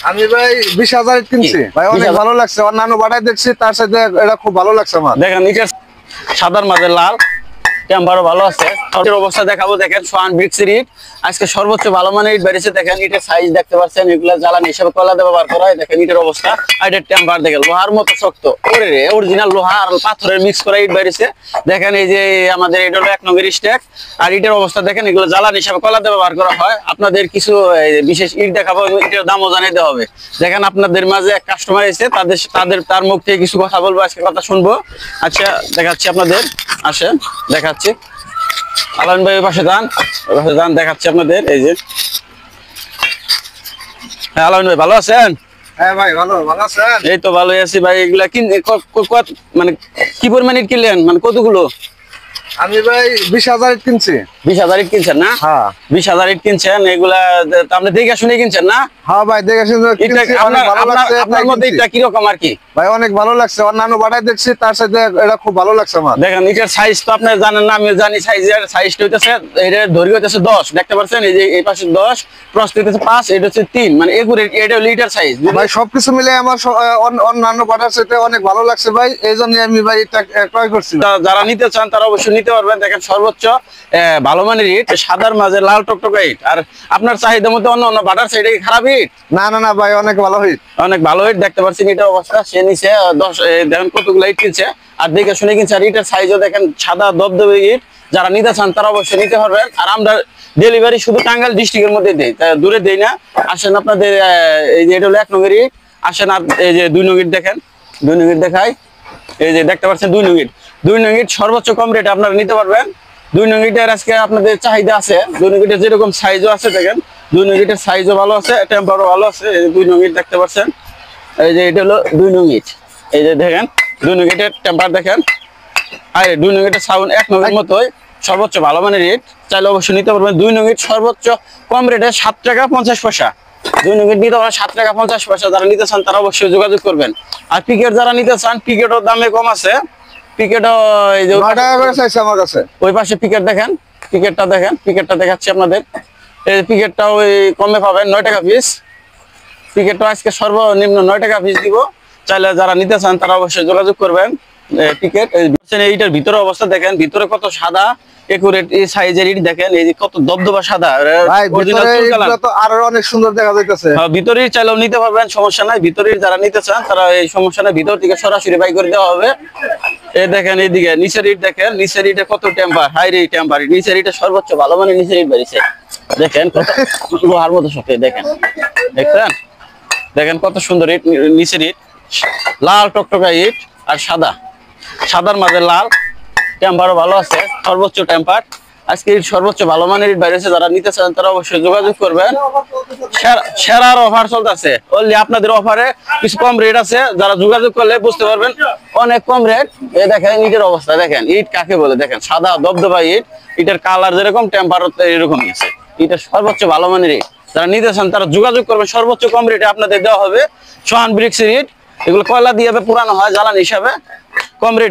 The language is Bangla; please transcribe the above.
আমি ভাই 20,000 কিনছি ভাই, অনেক ভালো লাগছে। অন্যান্য বাটায় দেখছি, তার সাথে এটা খুব ভালো লাগছে আমার। দেখেন এটা সাদার মাঝে লাল, টেম্পারও ভালো আছে। ইটের অবস্থা দেখাবো, দেখেন সোয়ান ব্রিক্সের ইট। আজকে সর্বোচ্চ ভালো মানের ইট বেরিয়েছে। দেখেন ইটের সাইজ দেখতে পাচ্ছেন, এগুলো জ্বালানি হিসেবে কয়লা দিয়ে ব্যবহার করা হয়। দেখেন ইটের অবস্থা, ইটের টেম্পার দেখেন লোহার মতো শক্ত, ওরে রে অরিজিনাল লোহা আর পাথরের মিক্স করা ইট বেরিয়েছে। দেখেন এই যে আমাদের এটা হলো 1 নম্বর স্ট্যাক। আর ইটের অবস্থা দেখেন, এগুলো জ্বালানি হিসেবে কয়লা দিয়ে ব্যবহার করা হয়। আপনাদের কিছু বিশেষ ইট দেখাবো, ইটের দামও জানাইতে হবে। দেখেন আপনাদের মাঝে এক কাস্টমার এসে, তার মুখ থেকে কিছু কথা বলবো, আজকে কথা শুনবো। আচ্ছা দেখাচ্ছি আপনাদের, আসেন দেখাচ্ছি। আলামিন ভাই ওই পাশে যান, দেখাচ্ছি আপনাদের। এই যে হ্যাঁ আলামিন ভাই, ভালো আছেন? হ্যাঁ ভাই, ভালো আছেন? এই তো ভালোই আছি ভাই। এগুলা মানে কি পরিমাণ ইট কিনলেন, মানে কতগুলো? আমি ভাই 20,000 কিনছি। 20,000 ইট কিনছেন না? হ্যাঁ 20,000 ইট কিনছেন। এগুলা আপনি দেখে শুনে কিনছেন না? হ্যাঁ ভাই, দেখে শুনে কিনছি। অনেক ভালো লাগছে। আপনার মধ্যে এটা কি রকম আর কি? ভাই অনেক ভালো লাগছে। অন্যান্য বাটায় দেখছি, তার সাথে এটা খুব ভালো লাগছে আমার। দেখেন ইটের সাইজ তো আপনি জানেন না, আমি জানি। সাইজটা হইতেছে, এটার দৈর্ঘ্য হইতেছে 10, দেখতে পাচ্ছেন? এই যে এই পাশে 10, প্রস্থ হইতেছে 5, এটা হচ্ছে 3, মানে এটা লিটার সাইজ। ভাই সবকিছু মিলে আমার অন্যান্য বাটার সাথে অনেক ভালো লাগছে ভাই, এই জন্য আমি ভাই এটা ক্রয় করছি। যারা নিতে চান তারা অবশ্যই নিতে পারবেন। দেখেন সর্বোচ্চ ভালো মানের ইট, সাদার মাঝে লাল টকটকা ইট। আর আপনার চাহিদা মতো অন্য বাটার সাইডে খারাপ ইট না ভাই, অনেক ভালো হিট, অনেক ভালো ইট। দেখতে পাচ্ছেন এটার অবস্থা, সে নিচে 10 দেখেন কতগুলো ইট কিনছে, আর দেখে শুনে কিনছে। আর ইটের সাইজও দেখেন সাদা দবদবে ইট। যারা নিতে চান তারা অবশ্যই নিতে পারবেন। আর আমরা ডেলিভারি শুধু টাঙ্গাইল ডিস্ট্রিক্টের মধ্যে দেই, দূরে দেই না। আসেন আপনাদের এই যে এটা হলো 1 নম্বর ইট। আসেন এই যে 2 নং ইট দেখেন, 2 নং ইট দেখাই। এই যে দেখতে পাচ্ছেন 2 নং ইট। 2 নং ইট সর্বোচ্চ কম রেটে আপনারা নিতে পারবেন। 2 নং ইটের আজকে আপনাদের চাহিদা আছে। 2 নং ইটের যেরকম সাইজও আছে, দেখেন 2 নং ইটের সাইজও ভালো আছে, টেম্পারও ভালো আছে। এই যে 2 নং ইট দেখতে পাচ্ছেন। এই যে এটা হলো 2 নং ইট। এই যে দেখেন 2 নং ইটের টেম্পার দেখেন। আর 2 নং ইটের সাউন্ড 1 নং এর মতোই, সর্বোচ্চ ভালো মানের রেট। চাইলে অবশ্যই নিতে পারবেন। 2 নং ইট সর্বোচ্চ কম রেটে 7 টাকা 50 পয়সা। 2 নং ইট নিতে পারবেন 7 টাকা 50 পয়সা। যারা নিতে চান তারা অবশ্যই যোগাযোগ করবেন। আর পিকেট যারা নিতে চান, পিকেটও দামে কম আছে। পিকেটও এই যে 9 টাকা করে চাইছে আমার কাছে। ওই পাশে পিকেট দেখেন, পিকেটটা দেখেন, পিকেটটা দেখাচ্ছি আপনাদের। এই পিকেটটা ওই কমে পাবেন 9 টাকা পিস। পিকেটটা আজকে সর্বনিম্ন 9 টাকা পিস দিব। চাইলে যারা নিতে চান তারা অবশ্যই যোগাযোগ করবেন। পিকেট এইটার ভিতরে অবস্থা দেখেন, ভিতরে কত সাদা একুরেট এই সাইজের ইট দেখেন। এই যে কত দবদবা সাদা, ভাই ভিতরে এগুলো তো আরো অনেক সুন্দর দেখা যাইতেছে। হ্যাঁ ভিতরের চাইলেও নিতে পারবেন, সমস্যা নাই। ভিতরের যারা নিতে চান তারা এই সমস্যা নাই, ভিতর থেকে সরাসরি বাই করে দেওয়া হবে। এই দেখেন এইদিকে নিচের ইট দেখেন, নিচের ইটে কত টেম্পার, হাই রে টেম্পার। নিচের ইটে সর্বোচ্চ ভালো মানে নিচের ইট বেরিয়েছে। দেখেন কত লোহার মতো শক্ত, দেখেন দেখছেন? দেখেন কত সুন্দর ইট, নিচের ইট লাল টকটকা ইট আর সাদার মাঝে লাল, টেম্পারও ভালো আছে, সর্বোচ্চ টেম্পার। আজকে সর্বোচ্চ ভালো মানের ইট বেরিয়েছে। যারা নিতে চান তারা অবশ্যই যোগাযোগ করবেন। সেরার অফার চলতেছে, অনলি আপনাদের অফারে কিছু কম রেট আছে। যারা যোগাযোগ করলে বুঝতে পারবেন অনেক কম রেট। এই দেখেন ইটের অবস্থা দেখেন, ইট কাকে বলে দেখেন, সাদা দবদবা ইট। ইটের কালার যেরকম, টেম্পার এরকমই আছে। ইটের সর্বোচ্চ ভালো মানের ইট। যারা নিতে চান তারা যোগাযোগ করবেন। সর্বোচ্চ কম রেটে আপনাদের দেওয়া হবে সোহান ব্রিক্সের ইট। এগুলো কয়লা দিয়ে পুরানো হয় জ্বালানি হিসাবে, কম রেট।